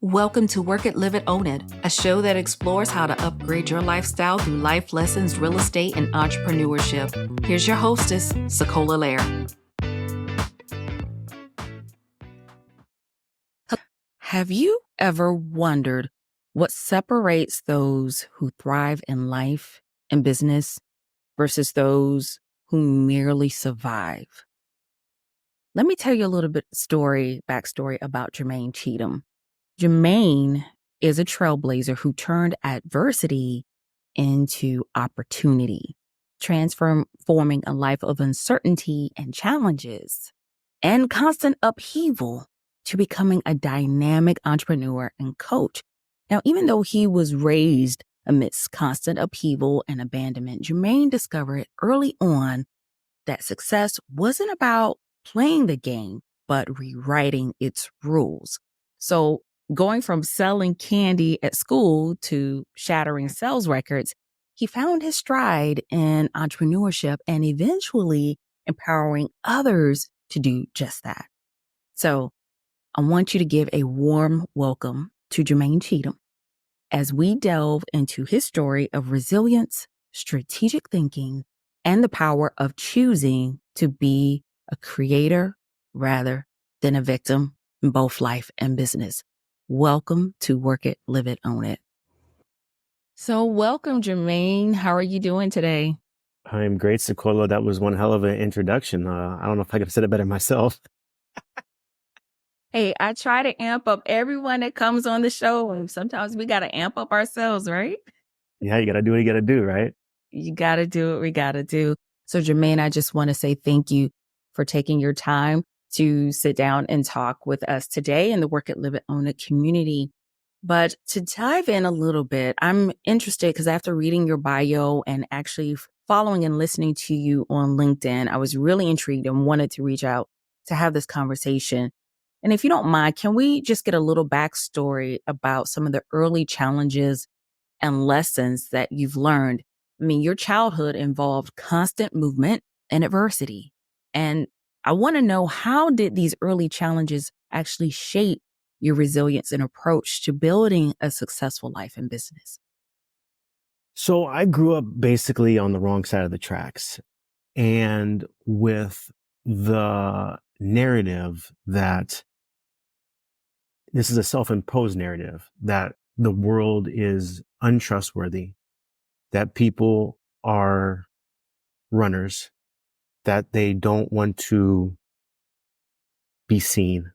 Welcome to Work It, Live It, Own It, a show that explores how to upgrade your lifestyle through life lessons, real estate, and entrepreneurship. Here's your hostess, Sekola Lair. Have you ever wondered what separates those who thrive in life and business versus those who merely survive? Let me tell you a little bit backstory about Jermane Cheathem. Jermaine is a trailblazer who turned adversity into opportunity, transforming a life of uncertainty and challenges and constant upheaval to becoming a dynamic entrepreneur and coach. Now, even though he was raised amidst constant upheaval and abandonment, Jermaine discovered early on that success wasn't about playing the game, but rewriting its rules. So going from selling candy at school to shattering sales records, he found his stride in entrepreneurship and eventually empowering others to do just that. So I want you to give a warm welcome to Jermane Cheathem as we delve into his story of resilience, strategic thinking, and the power of choosing to be a creator rather than a victim in both life and business. Welcome to Work It, Live It, Own It. So welcome, Jermaine. How are you doing today? I'm great, Sekola. That was one hell of an introduction. I don't know if I could have said it better myself. Hey, I try to amp up everyone that comes on the show, and sometimes we got to amp up ourselves, right? Yeah, you got to do what you got to do, right? You got to do what we got to do. So, Jermaine, I just want to say thank you for taking your time to sit down and talk with us today in the Work It, Live It, Own It community. But to dive in a little bit, I'm interested because after reading your bio and actually following and listening to you on LinkedIn, I was really intrigued and wanted to reach out to have this conversation. And if you don't mind, can we just get a little backstory about some of the early challenges and lessons that you've learned? I mean, your childhood involved constant movement and adversity. And I want to know, how did these early challenges actually shape your resilience and approach to building a successful life and business? So I grew up basically on the wrong side of the tracks, and with the narrative that this is a self-imposed narrative that the world is untrustworthy, that people are runners, that they don't want to be seen,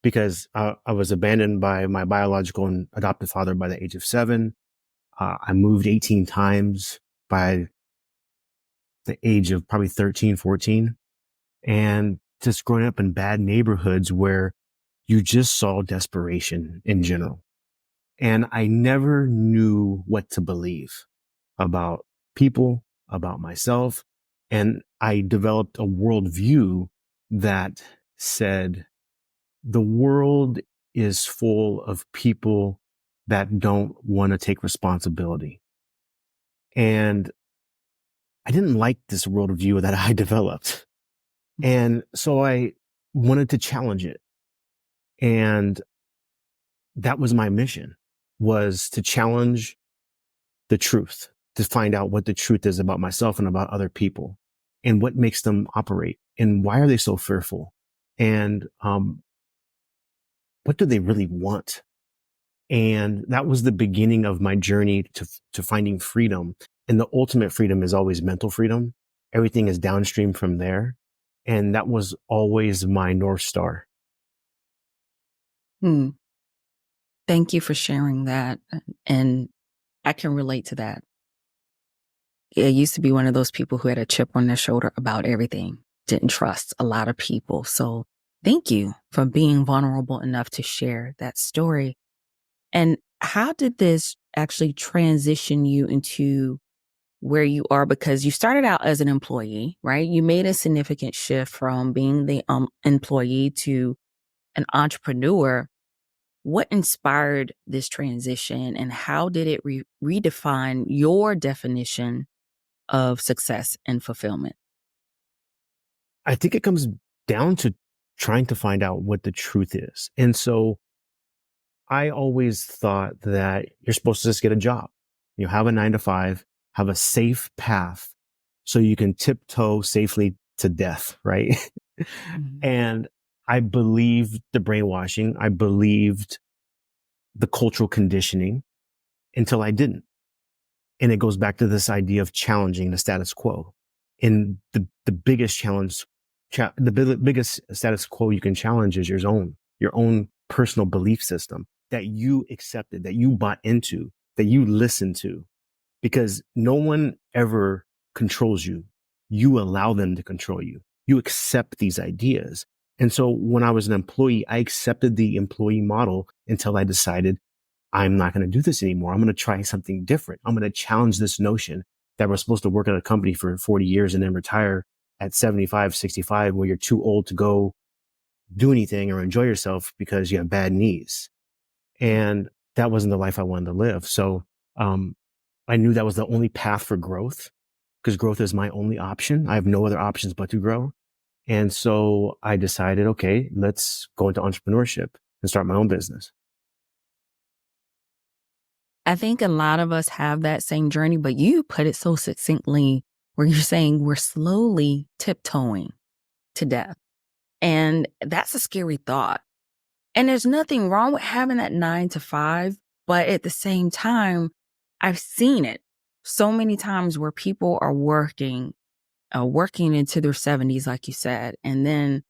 because I was abandoned by my biological and adoptive father by the age of 7. I moved 18 times by the age of probably 13, 14. And just growing up in bad neighborhoods where you just saw desperation in general. And I never knew what to believe about people, about myself. And I developed a worldview that said, the world is full of people that don't want to take responsibility. And I didn't like this worldview that I developed. And so I wanted to challenge it. And that was my mission, was to challenge the truth, to find out what the truth is about myself and about other people and what makes them operate and why are they so fearful, and what do they really want? And that was the beginning of my journey to finding freedom. And the ultimate freedom is always mental freedom. Everything is downstream from there. And that was always my North Star. Thank you for sharing that. And I can relate to that. I used to be one of those people who had a chip on their shoulder about everything, didn't trust a lot of people. So thank you for being vulnerable enough to share that story. And how did this actually transition you into where you are? Because you started out as an employee, right? You made a significant shift from being the employee to an entrepreneur. What inspired this transition, and how did it redefine your definition of success and fulfillment? I think it comes down to trying to find out what the truth is. And so I always thought that you're supposed to just get a job, have a 9 to 5, have a safe path so you can tiptoe safely to death, right? Mhm. And I believed the brainwashing. I believed the cultural conditioning until I didn't. And it goes back to this idea of challenging the status quo. And the biggest challenge, biggest status quo you can challenge is your own personal belief system that you accepted, that you bought into, that you listened to, because no one ever controls you. You allow them to control you. You accept these ideas. And so when I was an employee, I accepted the employee model until I decided I'm not going to do this anymore. I'm going to try something different. I'm going to challenge this notion that we're supposed to work at a company for 40 years and then retire at 75, 65, where you're too old to go do anything or enjoy yourself because you have bad knees. And that wasn't the life I wanted to live. So, I knew that was the only path for growth, because growth is my only option. I have no other options but to grow. And so I decided, okay, let's go into entrepreneurship and start my own business. I think a lot of us have that same journey, but you put it so succinctly where you're saying we're slowly tiptoeing to death. And that's a scary thought. And there's nothing wrong with having that 9 to 5, but at the same time, I've seen it so many times where people are working into their 70s, like you said, and then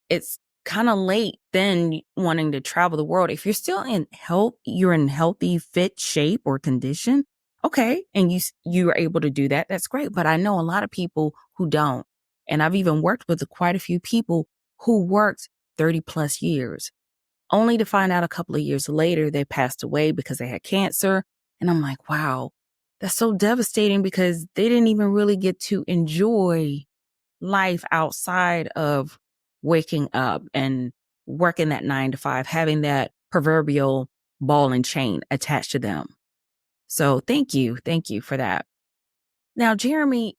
it's kind of late then wanting to travel the world. If you're still in health, you're in healthy, fit shape or condition, okay, and you're able to do that, that's great. But I know a lot of people who don't. And I've even worked with quite a few people who worked 30 plus years, only to find out a couple of years later they passed away because they had cancer. And I'm like, wow, that's so devastating because they didn't even really get to enjoy life outside of waking up and working that 9 to 5, having that proverbial ball and chain attached to them. So thank you. Thank you for that. Now, Jermaine,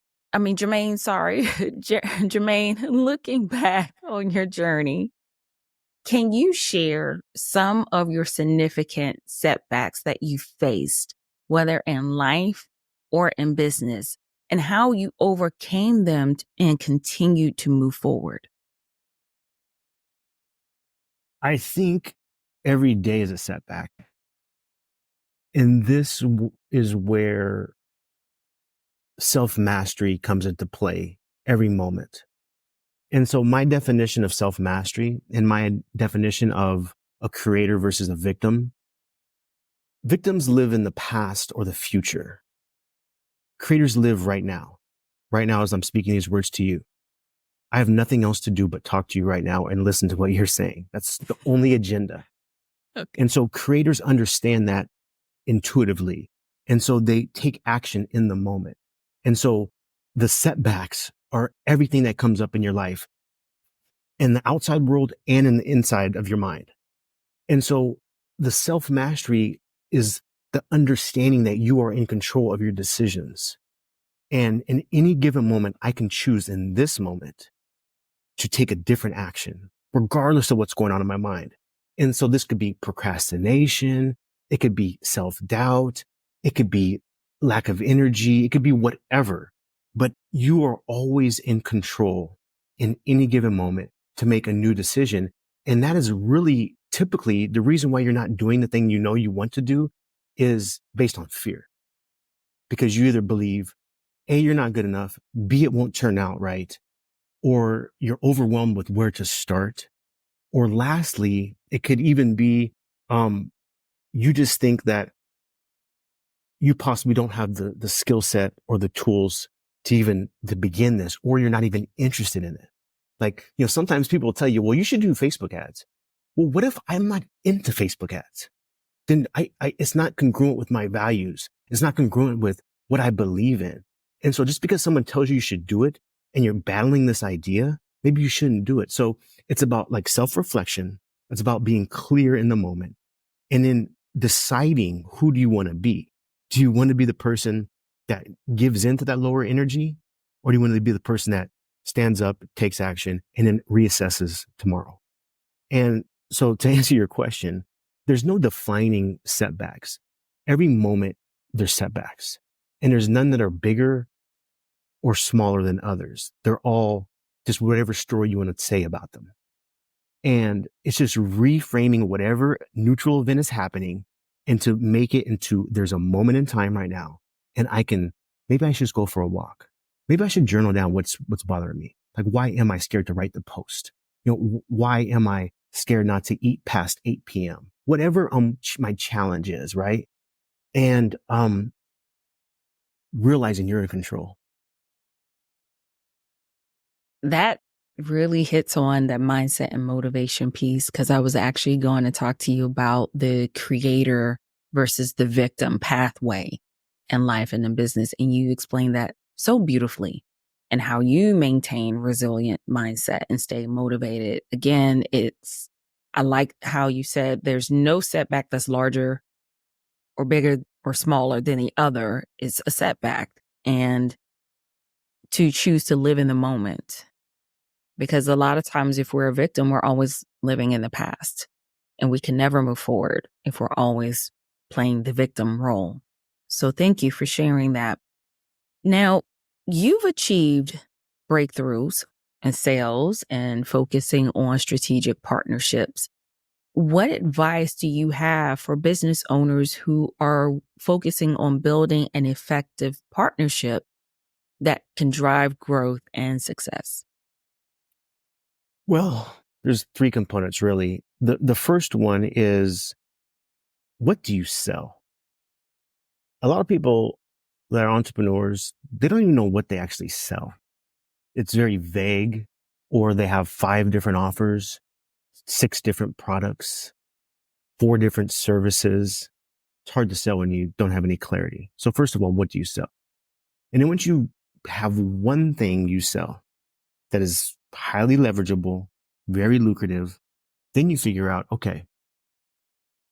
sorry, Jermaine, looking back on your journey, can you share some of your significant setbacks that you faced, whether in life or in business, and how you overcame them and continued to move forward? I think every day is a setback. And this is where self mastery comes into play every moment. And so my definition of self mastery and my definition of a creator versus a victim, victims live in the past or the future. Creators live right now. Right now, as I'm speaking these words to you, I have nothing else to do but talk to you right now and listen to what you're saying. That's the only agenda. Okay. And so creators understand that intuitively. And so they take action in the moment. And so the setbacks are everything that comes up in your life, in the outside world and in the inside of your mind. And so the self mastery is the understanding that you are in control of your decisions. And in any given moment, I can choose in this moment to take a different action, regardless of what's going on in my mind. And so this could be procrastination. It could be self-doubt. It could be lack of energy. It could be whatever, but you are always in control in any given moment to make a new decision. And that is really typically the reason why you're not doing the thing you know you want to do is based on fear, because you either believe A, you're not good enough, B, it won't turn out right, or you're overwhelmed with where to start. Or lastly, it could even be, you just think that you possibly don't have the skill set or the tools to begin this, or you're not even interested in it. Like, sometimes people will tell you, well, you should do Facebook ads. Well, what if I'm not into Facebook ads? Then it's not congruent with my values. It's not congruent with what I believe in. And so just because someone tells you you should do it and you're battling this idea, maybe you shouldn't do it. So it's about like self-reflection. It's about being clear in the moment and then deciding, who do you want to be? Do you want to be the person that gives into that lower energy, or do you want to be the person that stands up, takes action, and then reassesses tomorrow? And so to answer your question, there's no defining setbacks. Every moment there's setbacks, and there's none that are bigger or smaller than others. They're all just whatever story you want to say about them. And it's just reframing whatever neutral event is happening and to make it into there's a moment in time right now. And maybe I should just go for a walk. Maybe I should journal down what's bothering me. Like, why am I scared to write the post? Why am I scared not to eat past 8 p.m.? Whatever my challenge is, right? And realizing you're in control. That really hits on that mindset and motivation piece, because I was actually going to talk to you about the creator versus the victim pathway in life and in business. And you explained that so beautifully, and how you maintain resilient mindset and stay motivated. Again, I like how you said there's no setback that's larger or bigger or smaller than the other. It's a setback, and to choose to live in the moment. Because a lot of times if we're a victim, we're always living in the past, and we can never move forward if we're always playing the victim role. So thank you for sharing that. Now, you've achieved breakthroughs in sales and focusing on strategic partnerships. What advice do you have for business owners who are focusing on building an effective partnership that can drive growth and success? Well, there's 3 components really. The first one is, what do you sell? A lot of people that are entrepreneurs, they don't even know what they actually sell. It's very vague, or they have 5 different offers, 6 different products, 4 different services. It's hard to sell when you don't have any clarity. So first of all, what do you sell? And then once you have one thing you sell that is highly leverageable, very lucrative, then you figure out, okay,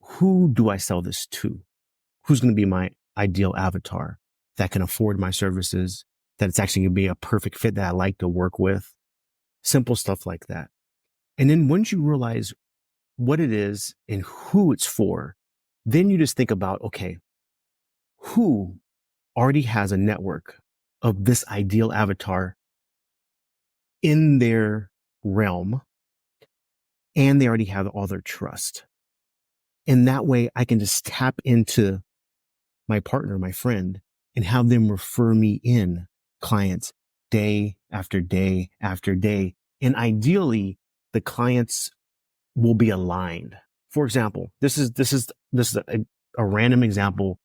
who do I sell this to? Who's going to be my ideal avatar that can afford my services, that it's actually going to be a perfect fit that I like to work with? Simple stuff like that. And then once you realize what it is and who it's for, then you just think about, okay, who already has a network of this ideal avatar in their realm, and they already have all their trust. And that way I can just tap into my partner, my friend, and have them refer me in clients day after day after day. And ideally, the clients will be aligned. For example, this is a random example,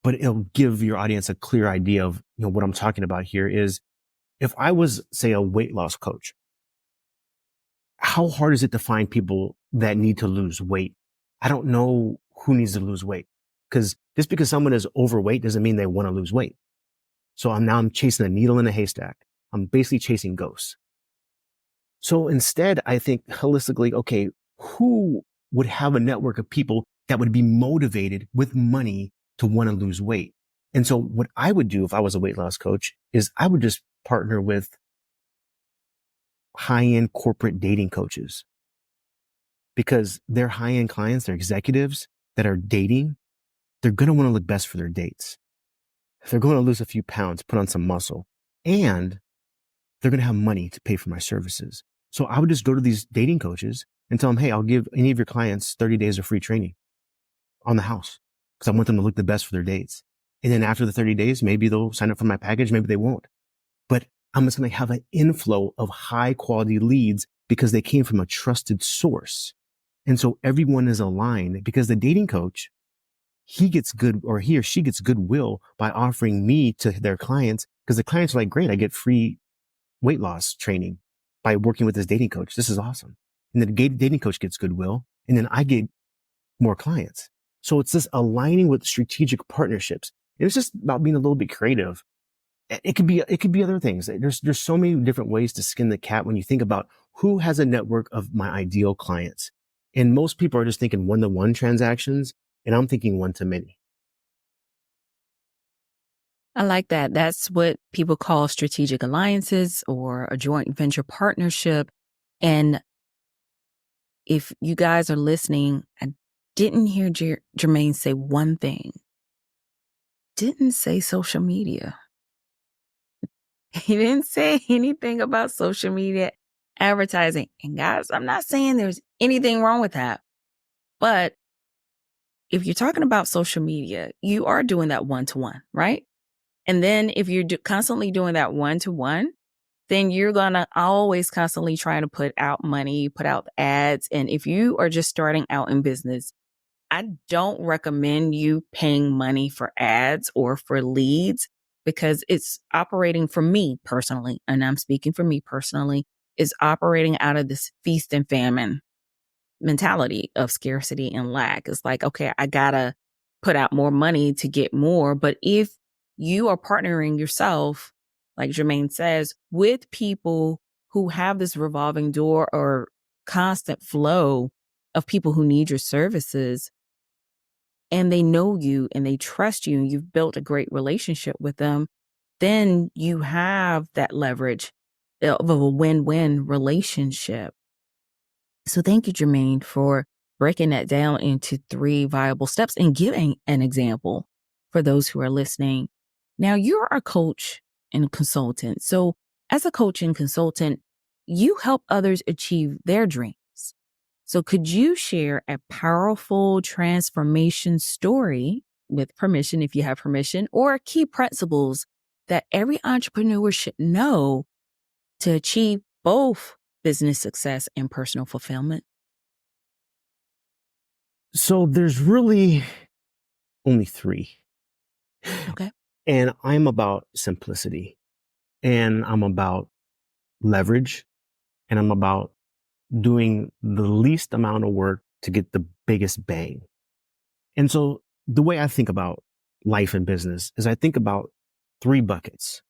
but it'll give your audience a clear idea of what I'm talking about here. Is if I was, say, a weight loss coach, how hard is it to find people that need to lose weight? I don't know who needs to lose weight, because just because someone is overweight doesn't mean they want to lose weight. So I'm chasing a needle in a haystack. I'm basically chasing ghosts. So instead, I think holistically, okay, who would have a network of people that would be motivated with money to want to lose weight? And so what I would do if I was a weight loss coach is I would just partner with high-end corporate dating coaches, because they're high-end clients, they're executives that are dating. They're going to want to look best for their dates. They're going to lose a few pounds, put on some muscle, and they're going to have money to pay for my services. So I would just go to these dating coaches and tell them, hey, I'll give any of your clients 30 days of free training on the house, because I want them to look the best for their dates. And then after the 30 days, maybe they'll sign up for my package, maybe they won't. But I'm just going to have an inflow of high quality leads because they came from a trusted source. And so everyone is aligned, because the dating coach, he or she gets goodwill by offering me to their clients, because the clients are like, great, I get free weight loss training by working with this dating coach. This is awesome. And then the dating coach gets goodwill, and then I get more clients. So it's this aligning with strategic partnerships. And it's just about being a little bit creative. It could be other things. There's so many different ways to skin the cat when you think about who has a network of my ideal clients. And most people are just thinking one-to-one transactions, and I'm thinking one-to-many. I like that. That's what people call strategic alliances or a joint venture partnership. And if you guys are listening, I didn't hear Jermaine say one thing. Didn't say social media. He didn't say anything about social media advertising. And guys, I'm not saying there's anything wrong with that. But if you're talking about social media, you are doing that one-to-one, right? And then if you're constantly doing that one-to-one, then you're going to always constantly try to put out money, put out ads. And if you are just starting out in business, I don't recommend you paying money for ads or for leads because it's operating for me personally, and I'm speaking for me personally, is operating out of this feast and famine mentality of scarcity and lack. It's like, okay, I gotta put out more money to get more. But if you are partnering yourself, like Jermaine says, with people who have this revolving door or constant flow of people who need your services, and they know you and they trust you and you've built a great relationship with them, then you have that leverage of a win-win relationship. So thank you, Jermaine, for breaking that down into 3 viable steps and giving an example for those who are listening. Now, you're a coach and a consultant. So as a coach and consultant, you help others achieve their dreams. So could you share a powerful transformation story with permission, if you have permission, or key principles that every entrepreneur should know to achieve both business success and personal fulfillment? So there's really only 3. Okay. And I'm about simplicity, and I'm about leverage, and I'm about doing the least amount of work to get the biggest bang. And so the way I think about life and business is I think about 3 buckets.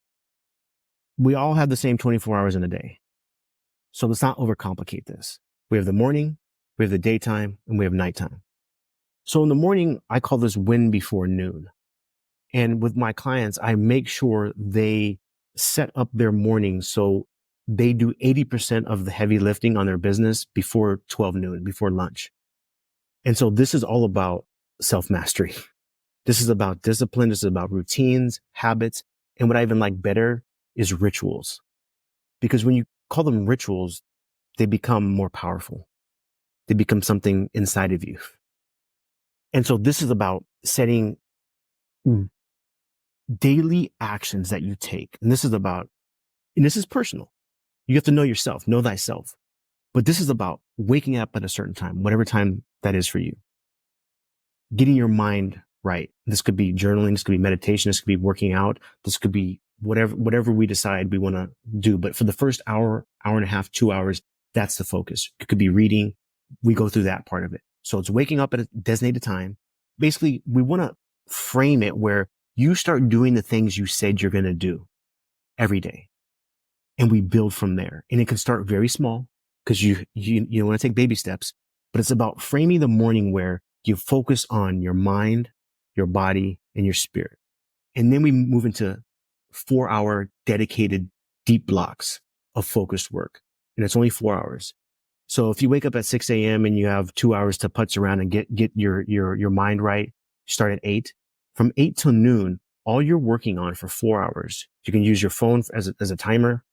We all have the same 24 hours in a day. So let's not overcomplicate this. We have the morning, we have the daytime, and we have nighttime. So in the morning, I call this win before noon. And with my clients, I make sure they set up their morning so they do 80% of the heavy lifting on their business before 12 noon, before lunch. And so this is all about self-mastery. This is about discipline. This is about routines, habits. And what I even like better is rituals. Because when you call them rituals, they become more powerful. They become something inside of you. And so this is about setting daily actions that you take. And this is personal. You have to know yourself, know thyself. But this is about waking up at a certain time, whatever time that is for you. Getting your mind right. This could be journaling. This could be meditation. This could be working out. This could be whatever we decide we want to do. But for the first hour, hour and a half, 2 hours, that's the focus. It could be reading. We go through that part of it. So it's waking up at a designated time. Basically, we want to frame it where you start doing the things you said you're going to do every day. And we build from there. And it can start very small because you want to take baby steps, but it's about framing the morning where you focus on your mind, your body, and your spirit. And then we move into 4-hour dedicated deep blocks of focused work. And it's only 4 hours. So if you wake up at 6 a.m. and you have 2 hours to putz around and get your mind right, start at 8. From 8 till noon, all you're working on for 4 hours. You can use your phone as a timer.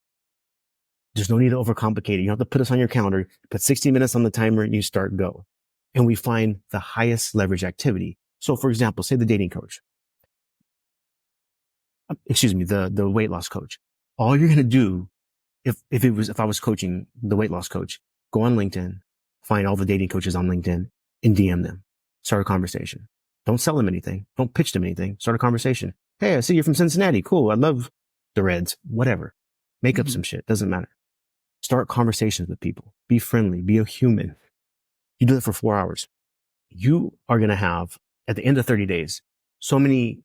There's no need to overcomplicate it. You don't have to put this on your calendar, put 60 minutes on the timer and you start go. And we find the highest leverage activity. So for example, say the dating coach, the weight loss coach. All you're going to do if I was coaching the weight loss coach, go on LinkedIn, find all the dating coaches on LinkedIn and DM them, start a conversation. Don't sell them anything. Don't pitch them anything. Start a conversation. Hey, I see you're from Cincinnati. Cool. I love the Reds, whatever. Make up some shit. Doesn't matter. Start conversations with people. Be friendly. Be a human. You do that for 4 hours. You are going to have, at the end of 30 days, so many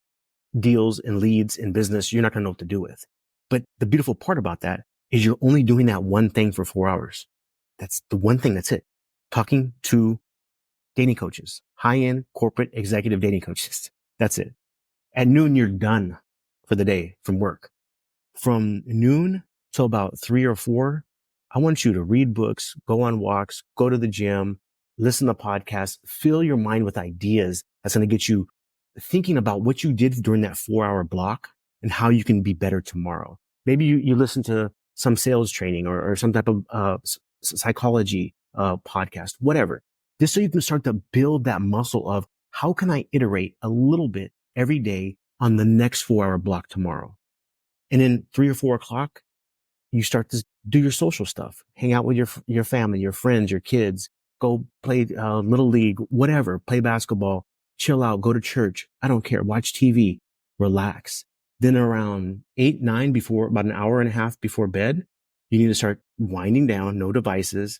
deals and leads in business you're not going to know what to do with. But the beautiful part about that is you're only doing that one thing for 4 hours. That's the one thing. That's it. Talking to dating coaches, high-end corporate executive dating coaches. That's it. At noon, you're done for the day from work. From noon till about 3 or 4, I want you to read books, go on walks, go to the gym, listen to podcasts, fill your mind with ideas that's going to get you thinking about what you did during that 4-hour block and how you can be better tomorrow. Maybe you listen to some sales training or some type of psychology podcast, whatever. Just so you can start to build that muscle of how can I iterate a little bit every day on the next 4-hour block tomorrow. And then 3 or 4 o'clock, you start to do your social stuff, hang out with your family, your friends, your kids, go play little league, whatever, play basketball, chill out, go to church. I don't care. Watch TV, relax. Then around 8, 9, before about an hour and a half before bed, you need to start winding down, no devices.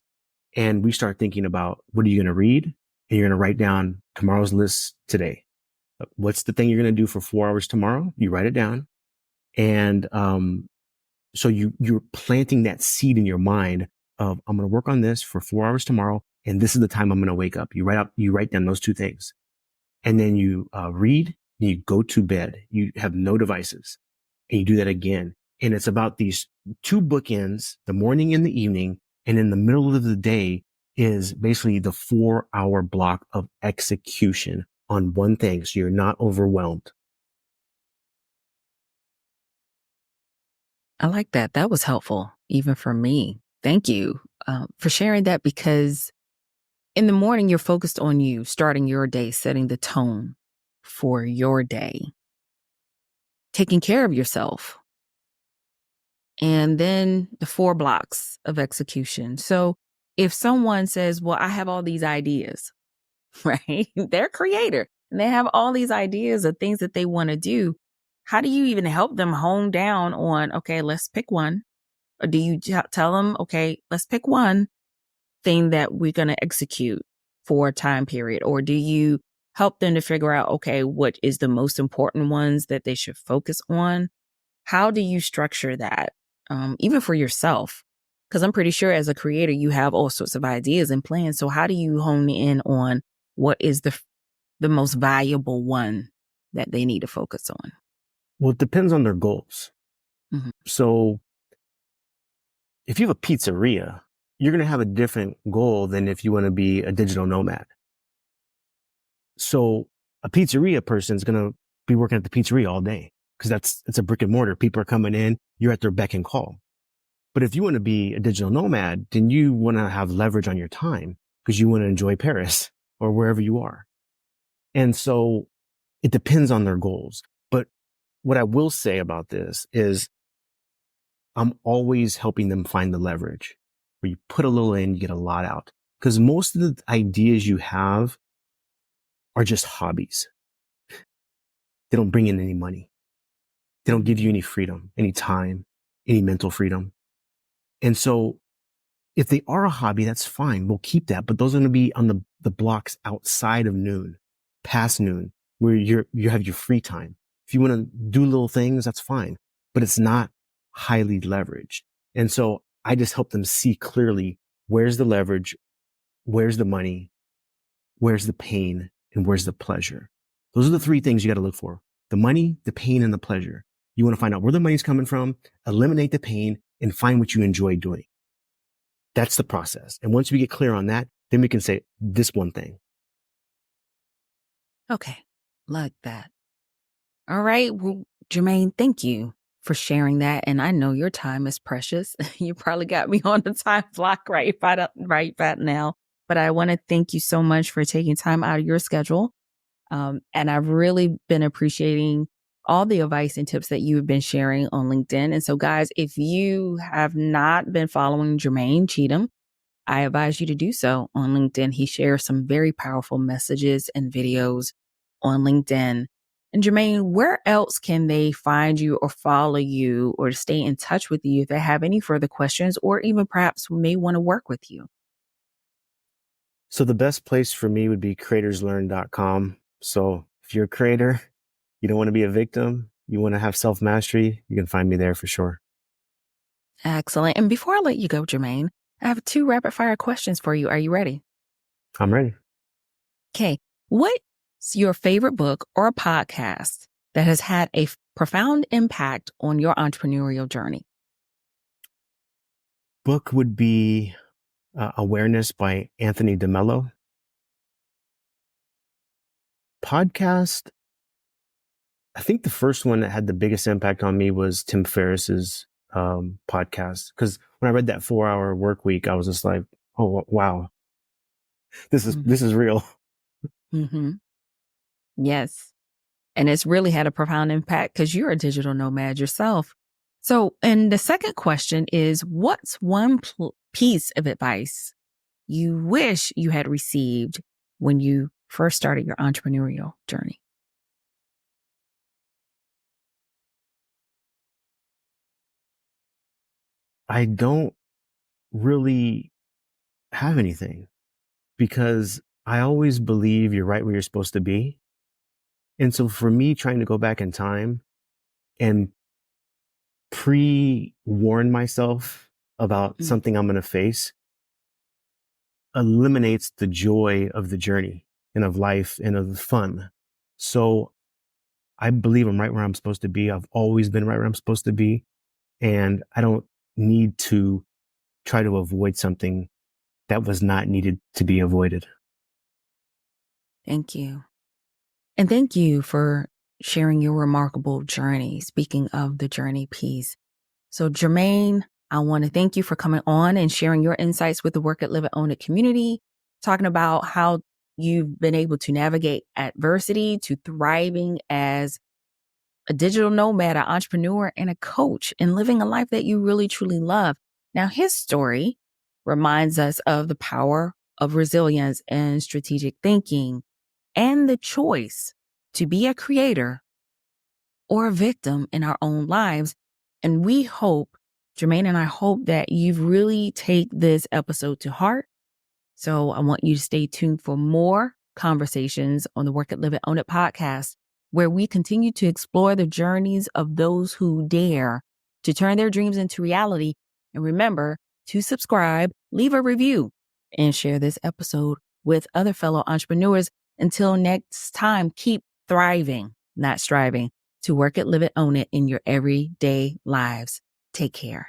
And we start thinking about what are you going to read? And you're going to write down tomorrow's list today. What's the thing you're going to do for 4 hours tomorrow? You write it down. And, so you're planting that seed in your mind of, I'm going to work on this for 4 hours tomorrow. And this is the time I'm going to wake up. You write down those two things. And then you, read and you go to bed. You have no devices and you do that again. And it's about these 2 bookends, the morning and the evening. And in the middle of the day is basically the 4-hour block of execution on one thing. So you're not overwhelmed. I like that. That was helpful, even for me. Thank you for sharing that, because in the morning, you're focused on you, starting your day, setting the tone for your day, taking care of yourself, and then the 4 blocks of execution. So if someone says, well, I have all these ideas, right? They're a creator and they have all these ideas of things that they want to do. How do you even help them hone down on, okay, let's pick one? Or do you tell them, okay, let's pick one thing that we're going to execute for a time period? Or do you help them to figure out, okay, what is the most important ones that they should focus on? How do you structure that, even for yourself? Because I'm pretty sure as a creator, you have all sorts of ideas and plans. So how do you hone in on what is the most valuable one that they need to focus on? Well, it depends on their goals. Mm-hmm. So if you have a pizzeria, you're going to have a different goal than if you want to be a digital nomad. So a pizzeria person is going to be working at the pizzeria all day because it's a brick and mortar. People are coming in, you're at their beck and call. But if you want to be a digital nomad, then you want to have leverage on your time because you want to enjoy Paris or wherever you are. And so it depends on their goals. But what I will say about this is I'm always helping them find the leverage where you put a little in, you get a lot out. Because most of the ideas you have are just hobbies. They don't bring in any money. They don't give you any freedom, any time, any mental freedom. And so if they are a hobby, that's fine. We'll keep that. But those are going to be on the blocks outside of noon, past noon, where you have your free time. If you want to do little things, that's fine. But it's not highly leveraged. And so I just help them see clearly where's the leverage, where's the money, where's the pain, and where's the pleasure. Those are the 3 things you got to look for: the money, the pain, and the pleasure. You want to find out where the money's coming from, eliminate the pain, and find what you enjoy doing. That's the process. And once we get clear on that, then we can say this one thing. Okay. Like that. All right. Well, Jermaine, thank you for sharing that. And I know your time is precious. You probably got me on the time block right about now. But I want to thank you so much for taking time out of your schedule. And I've really been appreciating all the advice and tips that you've been sharing on LinkedIn. And so, guys, if you have not been following Jermane Cheathem, I advise you to do so on LinkedIn. He shares some very powerful messages and videos on LinkedIn. And Jermaine, where else can they find you or follow you or stay in touch with you if they have any further questions or even perhaps may want to work with you? So the best place for me would be creatorslearn.com. So if you're a creator, you don't want to be a victim, you want to have self-mastery, you can find me there for sure. Excellent. And before I let you go, Jermaine, I have 2 rapid fire questions for you. Are you ready? I'm ready. Okay. What's your favorite book or podcast that has had a profound impact on your entrepreneurial journey? Book would be Awareness by Anthony DeMello. podcast, I think the first one that had the biggest impact on me was Tim Ferriss's podcast. Because when I read that 4-hour work week, I was just like, oh, wow, this is real. Mm-hmm. Yes. And it's really had a profound impact because you're a digital nomad yourself. So, and the second question is, what's one piece of advice you wish you had received when you first started your entrepreneurial journey? I don't really have anything because I always believe you're right where you're supposed to be. And so for me, trying to go back in time and pre-warn myself about something I'm going to face eliminates the joy of the journey and of life and of the fun. So I believe I'm right where I'm supposed to be. I've always been right where I'm supposed to be. And I don't need to try to avoid something that was not needed to be avoided. Thank you. And thank you for sharing your remarkable journey. Speaking of the journey piece. So Jermaine, I want to thank you for coming on and sharing your insights with the Work It, Live It, Own It community, talking about how you've been able to navigate adversity to thriving as a digital nomad, an entrepreneur, and a coach, and living a life that you really, truly love. Now, his story reminds us of the power of resilience and strategic thinking and the choice to be a creator or a victim in our own lives. And we hope, Jermaine and I hope that you've really take this episode to heart. So I want you to stay tuned for more conversations on the Work It, Live It, Own It podcast, where we continue to explore the journeys of those who dare to turn their dreams into reality. And remember to subscribe, leave a review, and share this episode with other fellow entrepreneurs. Until next time, keep thriving, not striving, to work it, live it, own it in your everyday lives. Take care.